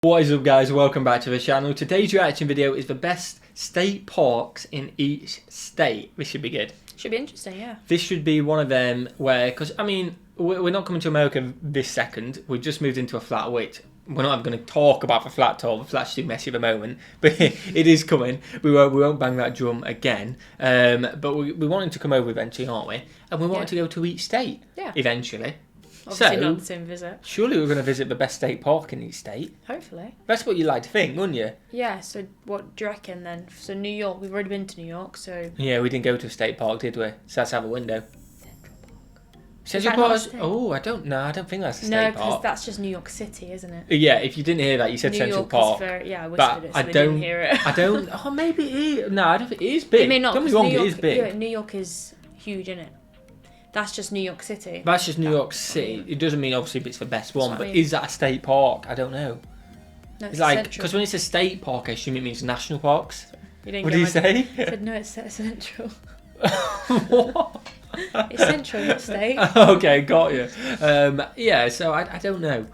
What is up, guys? Welcome back to the channel. Today's reaction video is the best state parks in each state. This should be good. Should be interesting, yeah. This should be one of them where, because I mean, we're not coming to America this second. We've just moved into a flat, which we're not even going to talk about the flat tour. The flat's too messy at the moment, but it is coming. We won't bang that drum again. But we wanted to come over eventually, aren't we? And we wanted to go to each state eventually. Obviously not the same visit. Surely we're going to visit the best state park in each state. Hopefully. That's what you'd like to think, wouldn't you? Yeah, so what do you reckon then? So New York, we've already been to New York, so... Yeah, we didn't go to a state park, did we? So let's have a window. Central Park. Central Park? Oh, I don't think that's a state park. No, because that's just New York City, isn't it? Yeah, if you didn't hear that, you said Central Park. Yeah, I whispered it, so they didn't hear it. I don't... Oh, maybe it is. No, I don't think it is big. It may not, don't be wrong, it is big. Yeah, New York is huge, isn't it? That's just New York City. That's just New York City. It doesn't mean obviously it's the best one, but is that a state park? I don't know. No, it's like, because when it's a state park, I assume it means national parks. You didn't what did you say? I said no, it's central. What? It's central, not state. Okay, got you. Yeah, so I don't know.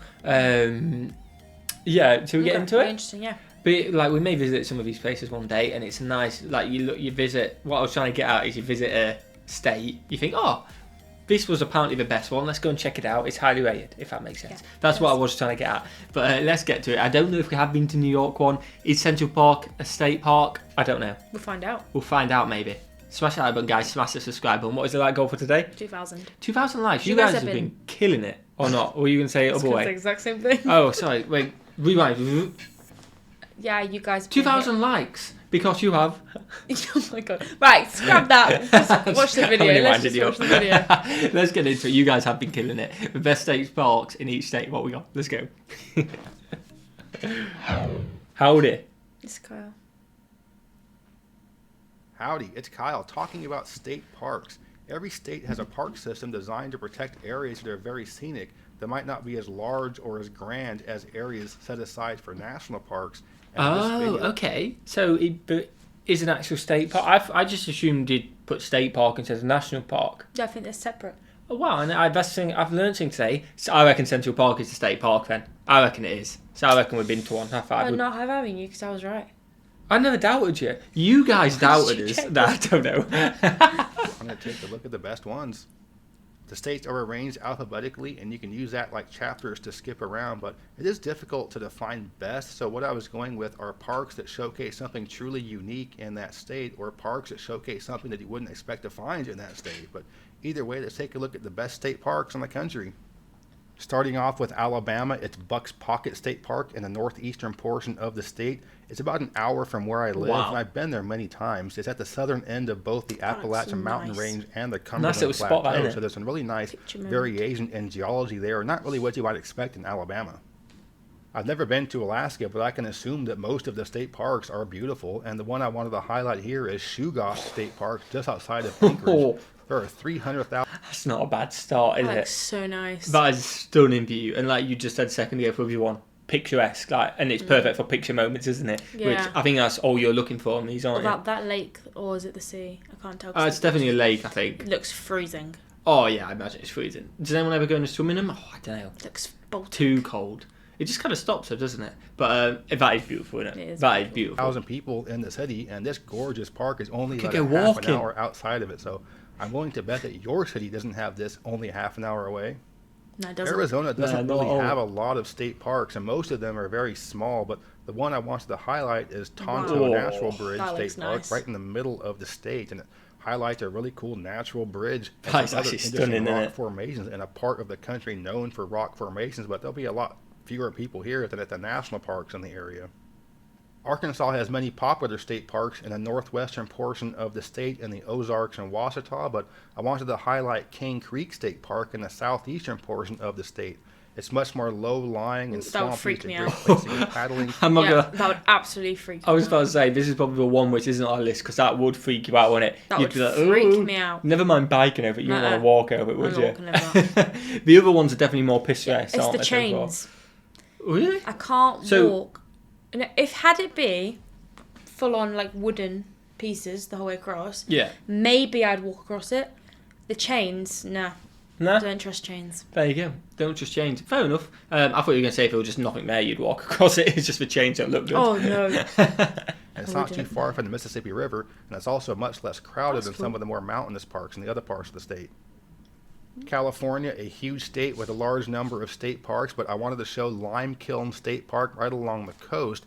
Yeah, should we get into it? Interesting, yeah. But like, we may visit some of these places one day, and it's nice. Like you visit. What I was trying to get at is you visit a state. You think, oh, this was apparently the best one. Let's go and check it out. It's highly rated, if that makes sense. Yeah, that's what I was trying to get at. But let's get to it. I don't know if we have been to New York one. Is Central Park a state park? I don't know. We'll find out. We'll find out maybe. Smash that like button, guys. Smash the subscribe button. What is the like goal for today? 2,000. 2,000 likes. You guys have been killing it, or not? Or were you going to say it other way? It's the exact same thing. Oh, sorry. Wait. Rewind. Yeah, you guys. 2,000 likes. Because you have. Oh my god. Right, scrap that. Just watch the video. Let's just watch the video. Let's get into it. You guys have been killing it. The best state parks in each state. What we got? Let's go. Howdy. It's Kyle. Howdy, it's Kyle talking about state parks. Every state has a park system designed to protect areas that are very scenic that might not be as large or as grand as areas set aside for national parks. Oh, okay. So it is an actual state park. I just assumed you'd put state park instead of national park. Yeah, I think they're separate. Oh, wow, and I've learned something today. So I reckon Central Park is a state park then. I reckon it is. So I reckon we've been to one. Not having you, because I was right. I never doubted you. You guys doubted us. No, I don't know. I'm going to take a look at the best ones. The states are arranged alphabetically, and you can use that like chapters to skip around, but it is difficult to define best. So what I was going with are parks that showcase something truly unique in that state, or parks that showcase something that you wouldn't expect to find in that state. But either way, let's take a look at the best state parks in the country. Starting off with Alabama, it's Buck's Pocket State Park in the northeastern portion of the state. It's about an hour from where I live, and I've been there many times. It's at the southern end of both the Appalachian Mountain Range and the Cumberland Plateau, so there's some really nice variation in geology there, not really what you might expect in Alabama. I've never been to Alaska, but I can assume that most of the state parks are beautiful, and the one I wanted to highlight here is Shugos State Park, just outside of Anchorage. There are 300,000. That's not a bad start, is it? That's so nice. That is stunning view, and like you just said a second ago, for everyone, picturesque, like, and it's perfect for picture moments, isn't it? Yeah. Which I think that's all you're looking for in these, aren't you? About that lake, or is it the sea? I can't tell. It's definitely a lake, I think. It looks freezing. Oh yeah, I imagine it's freezing. Does anyone ever go and swim in them? Oh, I don't know. It looks Baltic. Too cold. It just kind of stops it, doesn't it? But that is beautiful, isn't it? It is that is beautiful. 1,000 people in the city, and this gorgeous park is only like half an hour outside of it. So I'm willing to bet that your city doesn't have this only half an hour away. No, it doesn't. Arizona doesn't really have a lot of state parks, and most of them are very small. But the one I wanted to highlight is Tonto Natural Bridge State Park, right in the middle of the state, and it highlights a really cool natural bridge and some other interesting rock formations in a part of the country known for rock formations. But there'll be a lot fewer people here than at the national parks in the area. Arkansas has many popular state parks in the northwestern portion of the state in the Ozarks and Ouachita, but I wanted to highlight Cane Creek State Park in the southeastern portion of the state. It's much more low-lying and swampy. That would freak me out. Paddling. That would absolutely freak me out. I was about to say, this is probably the one which isn't on our list, because that would freak you out, wouldn't it? That would freak me out. Never mind biking over it, you wouldn't want to walk over it, would you? Walking over. The other ones are definitely more picturesque, It's aren't the they, chains. Really? I can't walk. And had it be full-on like wooden pieces the whole way across, yeah, maybe I'd walk across it. The chains, nah. No? Don't trust chains. There you go. Don't trust chains. Fair enough. I thought you were going to say if there was just nothing there, you'd walk across it. It's just the chains don't look good. Oh, no. And it's not too far from the Mississippi River, and it's also much less crowded than some of the more mountainous parks in the other parts of the state. California, a huge state with a large number of state parks, but I wanted to show Lime Kiln State Park right along the coast.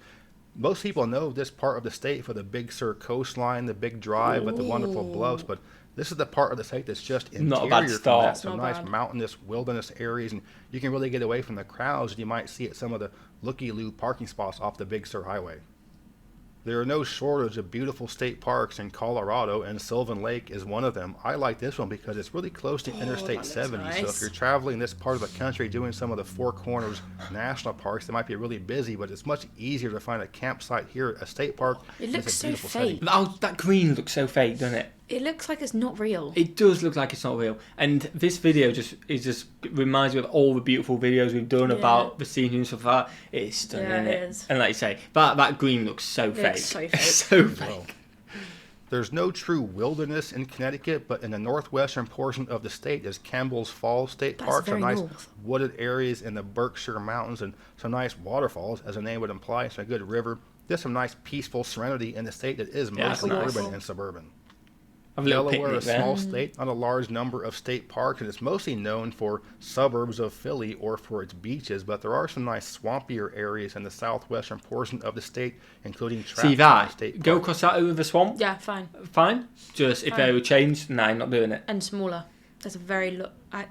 Most people know this part of the state for the Big Sur coastline, the big drive with the wonderful bluffs, but this is the part of the state that's just interior Not a bad from start. that. Some nice mountainous wilderness areas, and you can really get away from the crowds you might see at some of the looky-loo parking spots off the Big Sur Highway. There are no shortage of beautiful state parks in Colorado, and Sylvan Lake is one of them. I like this one because it's really close to Interstate 70. Nice. So if you're traveling this part of the country doing some of the Four Corners national parks, they might be really busy, but it's much easier to find a campsite here at a state park. It looks so beautiful fake. Oh, that green looks so fake, doesn't it? It looks like it's not real. It does look like it's not real. And this video just reminds me of all the beautiful videos we've done about the scenery and stuff like that. It's stunning, isn't it? Is. And like you say, that green looks so fake. Looks so fake. So fake. There's no true wilderness in Connecticut, but in the northwestern portion of the state is Campbell's Falls State Park. Some nice wooded areas in the Berkshire Mountains and some nice waterfalls, as the name would imply. It's a good river. There's some nice peaceful serenity in the state that is mostly urban and suburban. Delaware, a small state, not a large number of state parks, and it's mostly known for suburbs of Philly or for its beaches, but there are some nice swampier areas in the southwestern portion of the state, including See that? Go across that over the swamp? Yeah, fine. Fine? Just if they were changed, no, I'm not doing it. And smaller. There's a very I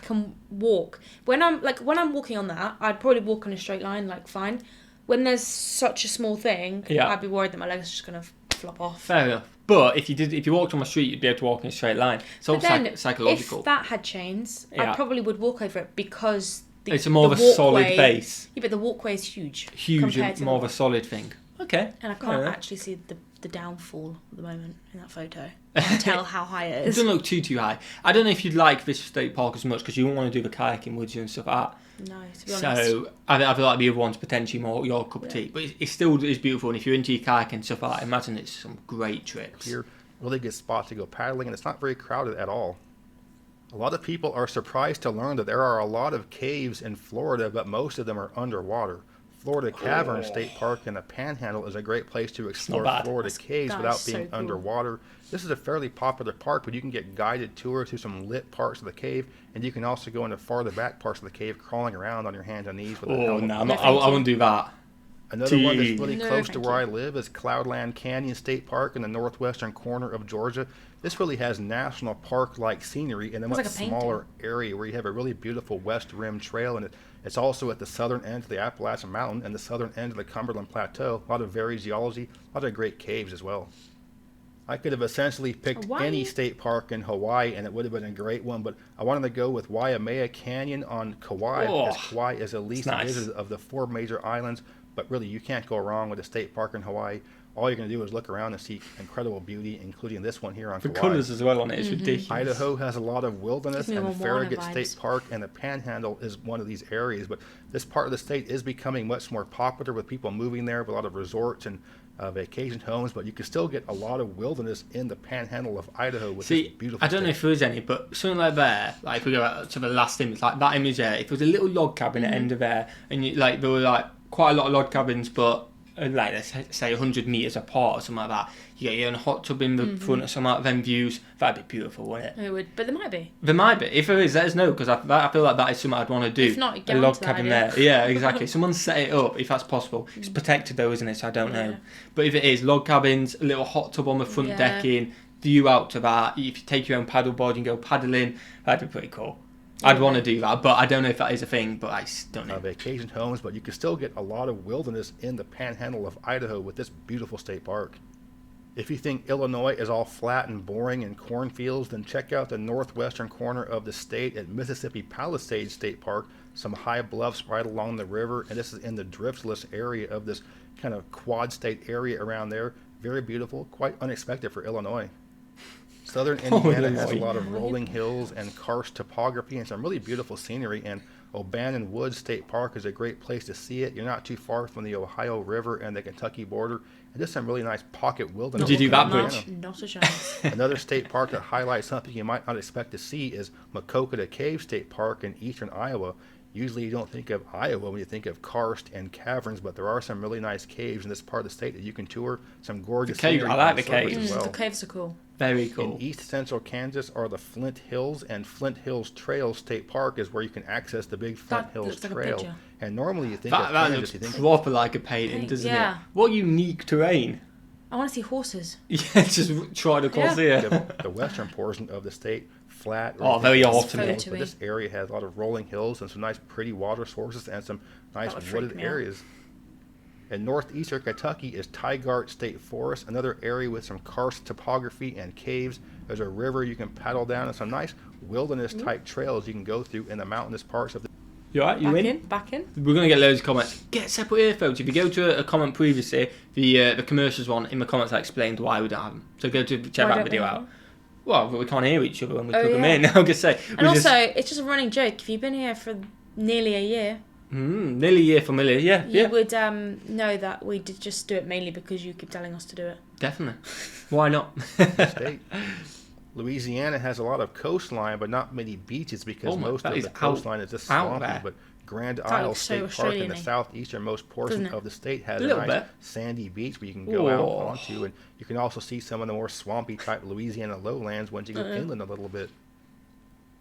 can walk. When I'm walking on that, I'd probably walk on a straight line, like fine. When there's such a small thing, I'd be worried that my legs are just gonna flop off. Fair enough. But if you walked on the street, you'd be able to walk in a straight line. It's all psychological. If that had chains, I probably would walk over it because it's more of a solid base. Yeah, but the walkway is huge. Huge and more of a solid thing. Okay. And I can't actually see the downfall at the moment in that photo. I can tell how high it is. It doesn't look too high. I don't know if you'd like this state park as much because you wouldn't want to do the kayaking, would you, and stuff like that. No, to be honest. So I feel like the other one's potentially more your cup of tea, but it still is beautiful. And if you're into your kayaking and stuff like that, I imagine it's some great trips. Here, really good spot to go paddling, and it's not very crowded at all. A lot of people are surprised to learn that there are a lot of caves in Florida, but most of them are underwater. Florida Cavern State Park in the Panhandle is a great place to explore Florida caves without being underwater. This is a fairly popular park, but you can get guided tours through some lit parts of the cave, and you can also go into farther back parts of the cave, crawling around on your hands and knees. With no, I wouldn't do that. Another one that's really close to where I live is Cloudland Canyon State Park in the northwestern corner of Georgia. This really has national park-like scenery in a much smaller area where you have a really beautiful west rim trail, and it's also at the southern end of the Appalachian Mountain and the southern end of the Cumberland Plateau. A lot of varied geology, a lot of great caves as well. I could have essentially picked any state park in Hawaii, and it would have been a great one, but I wanted to go with Waimea Canyon on Kauai, because Kauai is the least visited of the 4 major islands. But really, you can't go wrong with a state park in Hawaii. All you're going to do is look around and see incredible beauty, including this one here on Kauai. The colours as well on it is ridiculous. Idaho has a lot of wilderness, and Farragut State Park and the Panhandle is one of these areas. But this part of the state is becoming much more popular with people moving there, with a lot of resorts and vacation homes. But you can still get a lot of wilderness in the Panhandle of Idaho, which is beautiful. I don't know if there is any, but something like there, like if we go to the last image, like that image there, if there was a little log cabin at the end of there, and there were quite a lot of log cabins, but let's say 100 metres apart or something like that. You get your own hot tub in the front or something like them views. That'd be beautiful, wouldn't it? It would, but there might be. There might be. If there is, let us know, because I feel like that is something I'd want to do. If not, get a log cabin there. Yeah, exactly. Someone set it up, if that's possible. It's protected though, isn't it? So I don't know. But if it is, log cabins, a little hot tub on the front decking, view out to that. If you take your own paddle board and go paddling, that'd be pretty cool. I'd want to do that, but I don't know if that is a thing, but I don't know. Vacation homes, but you can still get a lot of wilderness in the Panhandle of Idaho with this beautiful state park. If you think Illinois is all flat and boring and cornfields, then check out the northwestern corner of the state at Mississippi Palisades State Park. Some high bluffs right along the river, and this is in the driftless area of this kind of quad state area around there. Very beautiful, quite unexpected for Illinois. Southern Indiana has a lot of rolling hills and karst topography and some really beautiful scenery, and Obannon Woods State Park is a great place to see it. You're not too far from the Ohio River and the Kentucky border. And just some really nice pocket wilderness. Did you do that bridge? Not a chance. Another state park that highlights something you might not expect to see is Makokata Cave State Park in eastern Iowa. Usually you don't think of Iowa when you think of karst and caverns, but there are some really nice caves in this part of the state that you can tour. Some gorgeous cave, scenery. I like the caves. As well. The caves are cool. Very cool. In east central Kansas are the Flint Hills, and Flint Hills Trail State Park is where you can access the big Flint Hills Trail. And normally you think of Kansas, looks you think proper like a painting, doesn't it? What unique terrain. I want to see horses. Yeah, just try to cross here. The western portion of the state, flat. Very autumn. But this area has a lot of rolling hills and some nice pretty water sources and some nice wooded areas. In northeastern Kentucky is Tigard State Forest, another area with some karst topography and caves. There's a river you can paddle down and some nice wilderness-type trails you can go through in the mountainous parts of the... You alright? You in? Back in. We're going to get loads of comments. Get separate earphones. If you go to a comment previously, the commercials one, in the comments I explained why we don't have them. So go to check that video out. Well, we can't hear each other when we plug them in. I'm just saying. And also, it's just a running joke. If you've been here for nearly a year... nearly a year familiar, yeah. You would know that we did just do it mainly because you keep telling us to do it. Definitely. Why not? State. Louisiana has a lot of coastline, but not many beaches because most of the coastline is just swampy. But Grand Isle State Park in the southeasternmost portion of the state has a nice sandy beach where you can go out onto, and you can also see some of the more swampy type Louisiana lowlands once you go inland a little bit.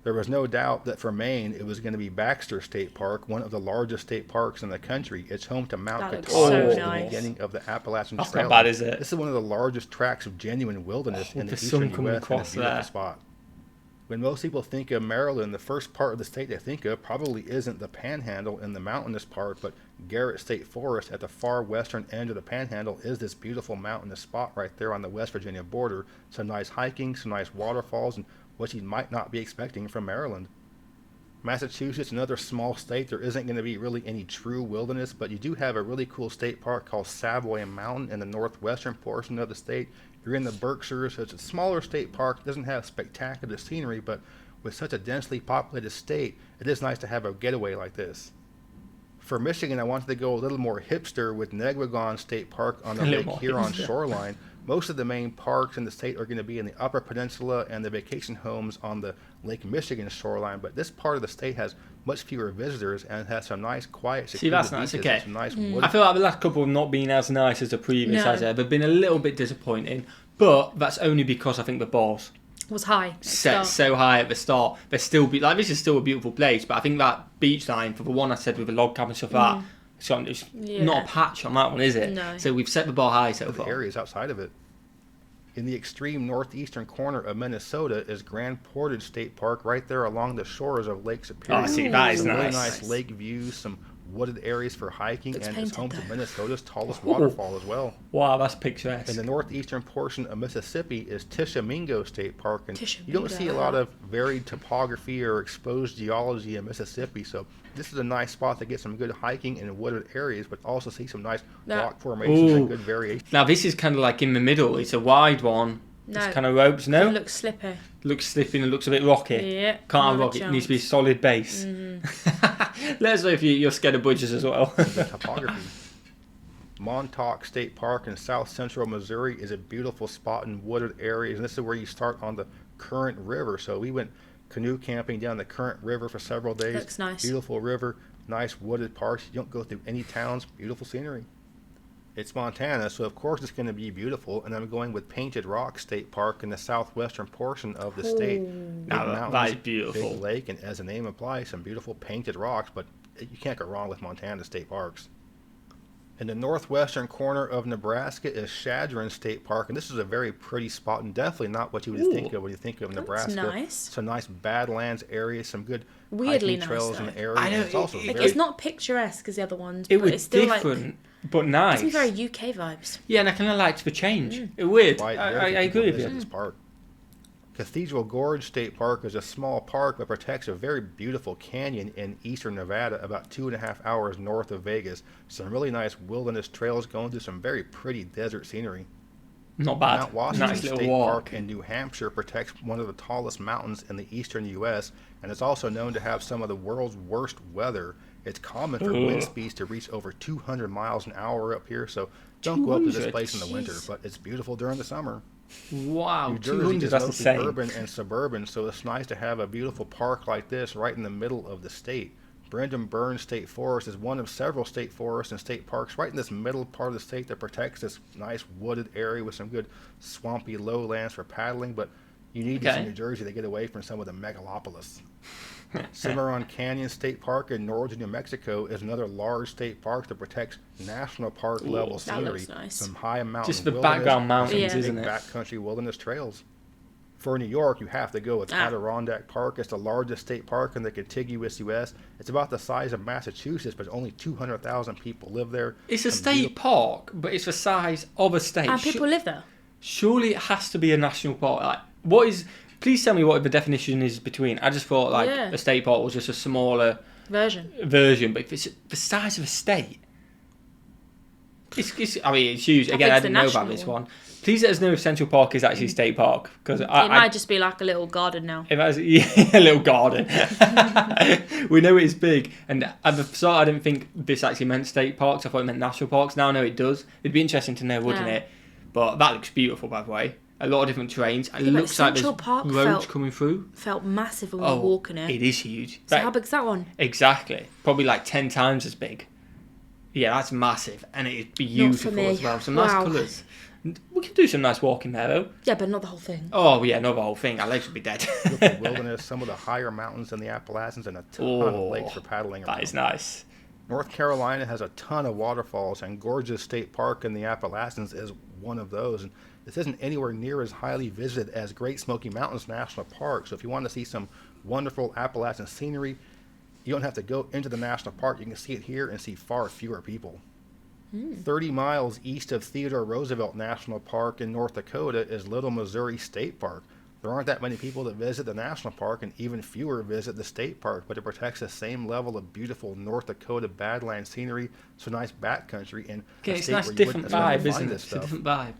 There was no doubt that for Maine, it was going to be Baxter State Park, one of the largest state parks in the country. It's home to Mount Catawba, the beginning of the Appalachian Trail. That's not bad, is it? This is one of the largest tracts of genuine wilderness in the eastern U.S. and a beautiful spot. When most people think of Maryland, the first part of the state they think of probably isn't the Panhandle and the mountainous part, but Garrett State Forest at the far western end of the Panhandle is this beautiful mountainous spot right there on the West Virginia border. Some nice hiking, some nice waterfalls, and what you might not be expecting from Maryland. Massachusetts, another small state, there isn't going to be really any true wilderness, but you do have a really cool state park called Savoy Mountain in the northwestern portion of the state. You're in the Berkshires, so it's a smaller state park, doesn't have spectacular scenery, but with such a densely populated state, it is nice to have a getaway like this. For Michigan, I wanted to go a little more hipster with Negwagon State Park on the Lake Huron shoreline. Most of the main parks in the state are going to be in the Upper Peninsula and the vacation homes on the Lake Michigan shoreline, but this part of the state has much fewer visitors and has some nice, quiet, secluded that's nice, okay. Some nice I feel like the last couple have not been as nice as the previous has ever. Been a little bit disappointing, but that's only because I think the balls was high. Set so high at the start. They're still this is still a beautiful place, but I think that beach line for the one I said with the log cabin stuff like that. It's not a patch on that one, is it? No. So we've set the bar high so far. The areas outside of it. In the extreme northeastern corner of Minnesota is Grand Portage State Park, right there along the shores of Lake Superior. Oh, see, that is some nice. Really nice lake views, some wooded areas for hiking, and it's home to Minnesota's tallest waterfall as well. Wow, that's picturesque. In the northeastern portion of Mississippi is Tishomingo State Park, and you don't see a lot of varied topography or exposed geology in Mississippi, so this is a nice spot to get some good hiking in wooded areas, but also see some nice rock formations and good variation. Now this is kind of like in the middle. It's a wide one. No. It's kind of ropes, no? It looks slippy. Looks slippy and it looks a bit rocky. Yeah. Can't have rocky. It needs to be a solid base. Let us know if you're scared of bridges as well. Topography. Montauk State Park in south central Missouri is a beautiful spot in wooded areas, and this is where you start on the Current River. So we went canoe camping down the Current River for several days. Looks nice. Beautiful river, nice wooded parks. You don't go through any towns. Beautiful scenery. It's Montana, so of course it's going to be beautiful, and I'm going with Painted Rock State Park in the southwestern portion of the state. Now that is beautiful. Big lake, and as the name implies, some beautiful painted rocks, but you can't go wrong with Montana state parks. In the northwestern corner of Nebraska is Chadron State Park, and this is a very pretty spot, and definitely not what you would think of when you think of Nebraska. That's nice. Some nice Badlands area, some good weirdly hiking trails nice, in the though. area. I know, it's also it's not picturesque as the other ones, It but was it's still different, but nice. It's very UK vibes. Yeah, and I kind of liked the change. It's weird. Right, I agree with you. This park. Cathedral Gorge State Park is a small park that protects a very beautiful canyon in eastern Nevada, about 2.5 hours north of Vegas. Some really nice wilderness trails going through some very pretty desert scenery. Not bad. Mount Washington Nice little State walk. Park in New Hampshire protects one of the tallest mountains in the eastern U.S., and it's also known to have some of the world's worst weather. It's common for wind speeds to reach over 200 miles an hour up here, so don't go up to this place in the winter, but it's beautiful during the summer. Wow, New Jersey 200, is that's mostly insane. urban and suburban, so it's nice to have a beautiful park like this right in the middle of the state. Brendan Burns State Forest is one of several state forests and state parks right in this middle part of the state that protects this nice wooded area with some good swampy lowlands for paddling, but you need to see New Jersey to get away from some of the megalopolis. Cimarron Canyon State Park in northern New Mexico is another large state park that protects national park level scenery, nice. some high mountain Just the wilderness, background mountains, and some isn't big it? backcountry wilderness trails. For New York, you have to go with Adirondack Park. It's the largest state park in the contiguous U.S. It's about the size of Massachusetts, but only 200,000 people live there. It's a state park, but it's the size of a state. And people live there. Surely it has to be a national park. Like, what is? Please tell me what the definition is between. I just thought like a state park was just a smaller version, but if it's the size of a state, it's I mean, it's huge. Again, I didn't know about this one. Please let us know if Central Park is actually a state park, because it might just be like a little garden now. If a little garden. We know it's big, and at the start I didn't think this actually meant state parks. I thought it meant national parks. Now I know it does. It'd be interesting to know, wouldn't it? But that looks beautiful, by the way. A lot of different terrains. It looks like there's roads coming through. Felt massive when we were walking it. It is huge. So how big's that one? Exactly. Probably like 10 times as big. Yeah, that's massive. And it is beautiful as well. Some nice colours. We can do some nice walking there, though. Yeah, but not the whole thing. Oh, yeah, not the whole thing. Our legs would be dead. Beautiful wilderness, some of the higher mountains in the Appalachians, and a ton of lakes for paddling around. That is nice. North Carolina has a ton of waterfalls, and Gorges State Park in the Appalachians is one of those. And this isn't anywhere near as highly visited as Great Smoky Mountains National Park. So if you want to see some wonderful Appalachian scenery, you don't have to go into the national park. You can see it here and see far fewer people. 30 miles east of Theodore Roosevelt National Park in North Dakota is Little Missouri State Park. There aren't that many people that visit the national park, and even fewer visit the state park, but it protects the same level of beautiful North Dakota badland scenery, so nice backcountry, and it's a nice different vibe, isn't it? It's a different vibe.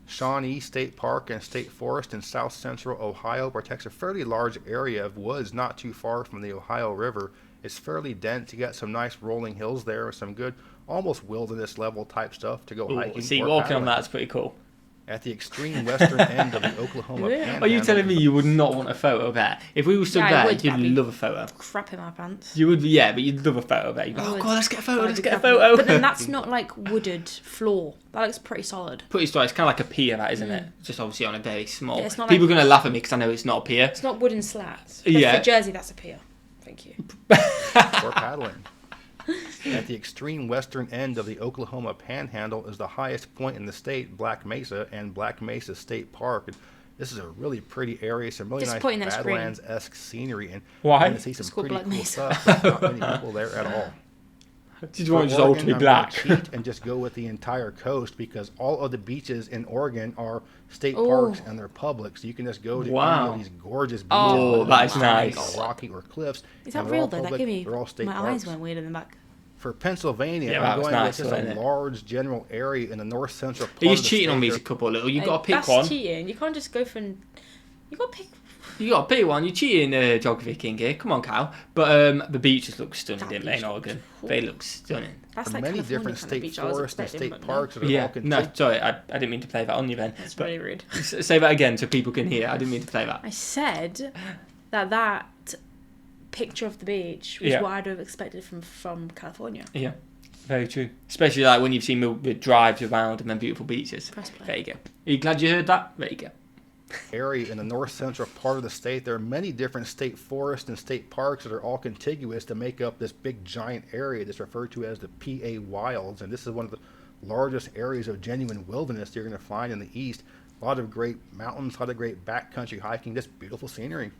Shawnee State Park and State Forest in south central Ohio protects a fairly large area of woods not too far from the Ohio River. It's fairly dense. You got some nice rolling hills there with some good, almost wilderness level type stuff to go hiking. See, walking on that's pretty cool. At the extreme western end of the Oklahoma Panhandle. Are you telling me you would not want a photo there? If we were stood there, you'd love a photo. Crap in my pants. You would, yeah, but you'd love a photo there. You'd go, oh god, let's get a photo, But then that's not like wooded floor. That looks pretty solid. Pretty solid. It's kind of like a pier, that, isn't it? Just obviously on a very small. Yeah, People are going to laugh at me because I know it's not a pier. It's not wooden slats. But for Jersey, that's a pier. Thank you. Or paddling. At the extreme western end of the Oklahoma Panhandle is the highest point in the state, Black Mesa, and Black Mesa State Park. And this is a really pretty area, some really nice Badlands-esque scenery, and why? you're going to see some pretty cool stuff, but not many people there at all. Did you want just all to be black? Cheat and just go with the entire coast, because all of the beaches in Oregon are state parks and they're public, so you can just go to any of these gorgeous beaches. Oh, that's nice. Or rocky or cliffs. Is that real though? That gave me my eyes went weird in the back. For Pennsylvania, I'm going with just a large general area in the north central part of the state. He's cheating on me a couple little. You got to pick one. That's cheating. You can't just go for. You got to pick. You got to pick one. You're cheating, Geography King here. Come on, Cal. But the beaches look stunning, didn't they, in Oregon? They look stunning. That's like many different state forests and state parks that are all no, sorry, I didn't mean to play that on you then. That's really rude. Say that again so people can hear. I didn't mean to play that. I said that picture of the beach was what I'd have expected from California. Yeah. Very true. Especially like when you've seen the drives around and then beautiful beaches. There you go. Are you glad you heard that? There you go. Area in the north central part of the state, there are many different state forests and state parks that are all contiguous to make up this big giant area that's referred to as the P.A. Wilds, and this is one of the largest areas of genuine wilderness you're going to find in the east. A lot of great mountains, a lot of great backcountry hiking, just beautiful scenery.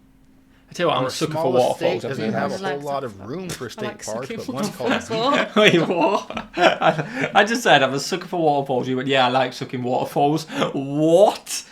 I tell you what, I'm a sucker for waterfalls. It doesn't have a whole lot of room for state parks, but one's called Wait, what? I just said I'm a sucker for waterfalls. You went, yeah, I like sucking waterfalls. What?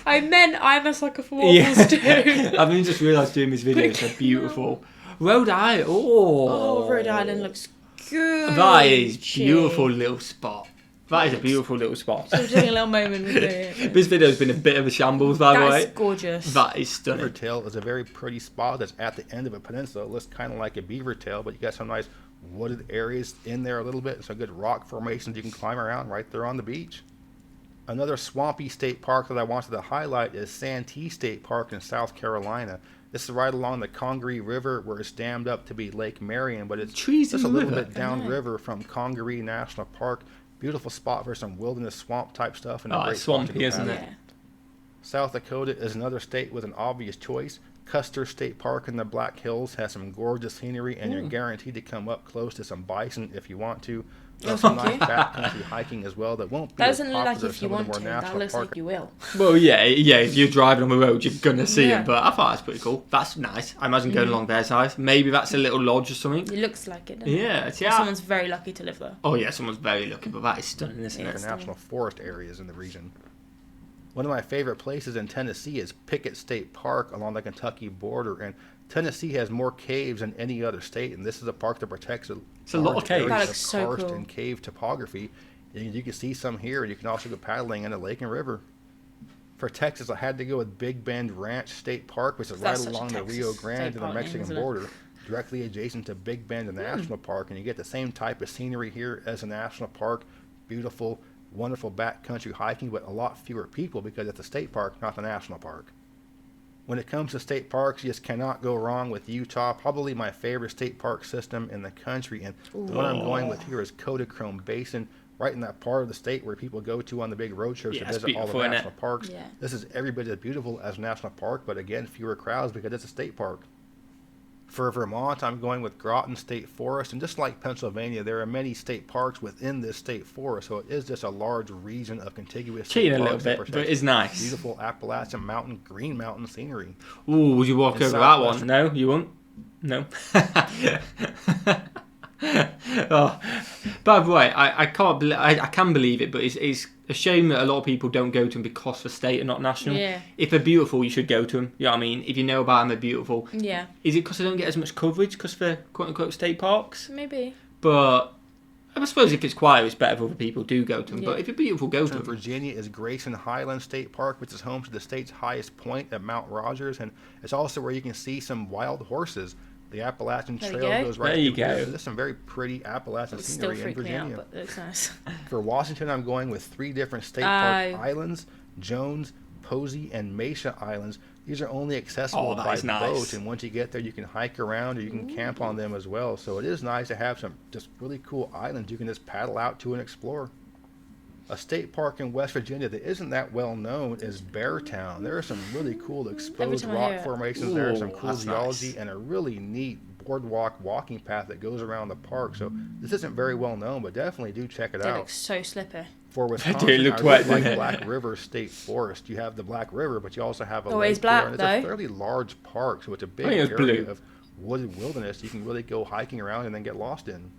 I meant I'm a sucker for waterfalls too. I've only just realised doing this video, it's so beautiful. Rhode Island, Rhode Island looks good. That is beautiful little spot. That is a beautiful little spot. So we're doing a little moment with it. This video's been a bit of a shambles, by the way. That's gorgeous. That is stunning. Beaver Tail is a very pretty spot that's at the end of a peninsula. It looks kind of like a beaver tail, but you got some nice wooded areas in there a little bit. Some good rock formations you can climb around right there on the beach. Another swampy state park that I wanted to highlight is Santee State Park in South Carolina. This is right along the Congaree River where it's dammed up to be Lake Marion, but it's just a little bit downriver from Congaree National Park. Beautiful spot for some wilderness swamp type stuff. And it's swampy, isn't it? South Dakota is another state with an obvious choice. Custer State Park in the Black Hills has some gorgeous scenery, and you're guaranteed to come up close to some bison if you want to. There's some nice backcountry hiking as well that won't be as popular as some of the more national looks park. like you will. Well, yeah, if you're driving on the road, you're going to see it, but I thought that's pretty cool. That's nice. I imagine going along their side. Maybe that's a little lodge or something. It looks like it, doesn't it? Yeah. Someone's very lucky to live there. Oh, yeah, someone's very lucky, but that is stunning, isn't it? The national forest areas in the region. One of my favorite places in Tennessee is Pickett State Park along the Kentucky border, and Tennessee has more caves than any other state, and this is a park that protects a lot of caves. That of looks so karst cool. and cave topography. And you can see some here, and you can also go paddling in the lake and river. For Texas, I had to go with Big Bend Ranch State Park, which is right along the Rio Grande and the Mexican border, directly adjacent to Big Bend National Park, and you get the same type of scenery here as a national park. Beautiful, wonderful backcountry hiking, but a lot fewer people because it's a state park, not the national park. When it comes to state parks, you just cannot go wrong with Utah. Probably my favorite state park system in the country. And the one I'm going with here is Kodachrome Basin, right in that part of the state where people go to on the big road trips to visit all the national parks. Yeah. This is every bit as beautiful as a national park, but again, fewer crowds because it's a state park. For Vermont, I'm going with Groton State Forest, and just like Pennsylvania, there are many state parks within this state forest, so it is just a large region of contiguous state parks. A little bit, but it's nice. Beautiful Appalachian Mountain, Green Mountain scenery. Ooh, would you walk over that one? No, you won't? No. Oh, by the way, I can believe it, but it's a shame that a lot of people don't go to them because they're state and not national. Yeah. If they're beautiful, you should go to them. You know what I mean? If you know about them, they're beautiful. Yeah. Is it because they don't get as much coverage because they're quote-unquote state parks? Maybe. But I suppose if it's quiet, it's better if other people do go to them. Yeah. But if you're beautiful, go to them. Virginia is Grayson Highland State Park, which is home to the state's highest point at Mount Rogers, and it's also where you can see some wild horses. The Appalachian Trail goes right through here. There's some very pretty Appalachian scenery in Virginia. Me out, but it looks nice. For Washington, I'm going with 3 different state park islands: Jones, Posey, and Mesa Islands. These are only accessible by boat, and once you get there, you can hike around or you can camp on them as well. So it is nice to have some just really cool islands you can just paddle out to and explore. A state park in West Virginia that isn't that well known is Beartown. There are some really cool exposed rock formations there, some cool geology, and a really neat boardwalk walking path that goes around the park. So this isn't very well known, but definitely do check it out. It looks so slippy. For Wisconsin, I really like Black River State Forest. You have the Black River, but you also have a lake there, and it's a fairly large park, so it's a big area of wooded wilderness you can really go hiking around and then get lost in.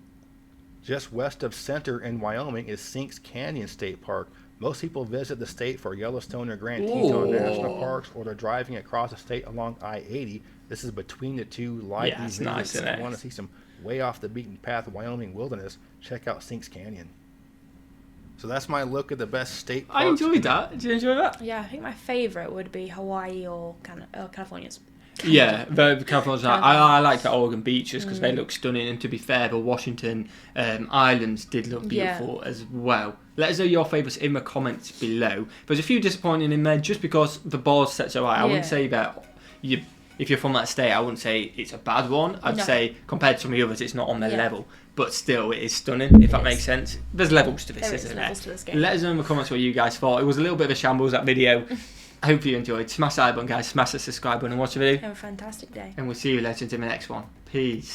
Just west of Center in Wyoming is Sinks Canyon State Park. Most people visit the state for Yellowstone or Grand Teton National Parks, or they're driving across the state along I-80. This is between the two likely visits. If you want to see some way off the beaten path Wyoming wilderness, check out Sinks Canyon. So that's my look at the best state parks. I enjoyed that. Did you enjoy that? Yeah, I think my favourite would be Hawaii or California's. Yeah, the California. I like the Oregon beaches because they look stunning, and to be fair, the Washington Islands did look beautiful as well. Let us know your favourites in the comments below. There's a few disappointing in there just because the bar set's alright. I wouldn't say that if you're from that state, I wouldn't say it's a bad one. I'd say compared to some of the others, it's not on their level. But still, it is stunning, if that makes sense. There's levels to this, isn't there? Let us know in the comments what you guys thought. It was a little bit of a shambles, that video. I hope you enjoyed. Smash that like button, guys. Smash the subscribe button and watch the video. Have a fantastic day. And we'll see you legends in the next one. Peace.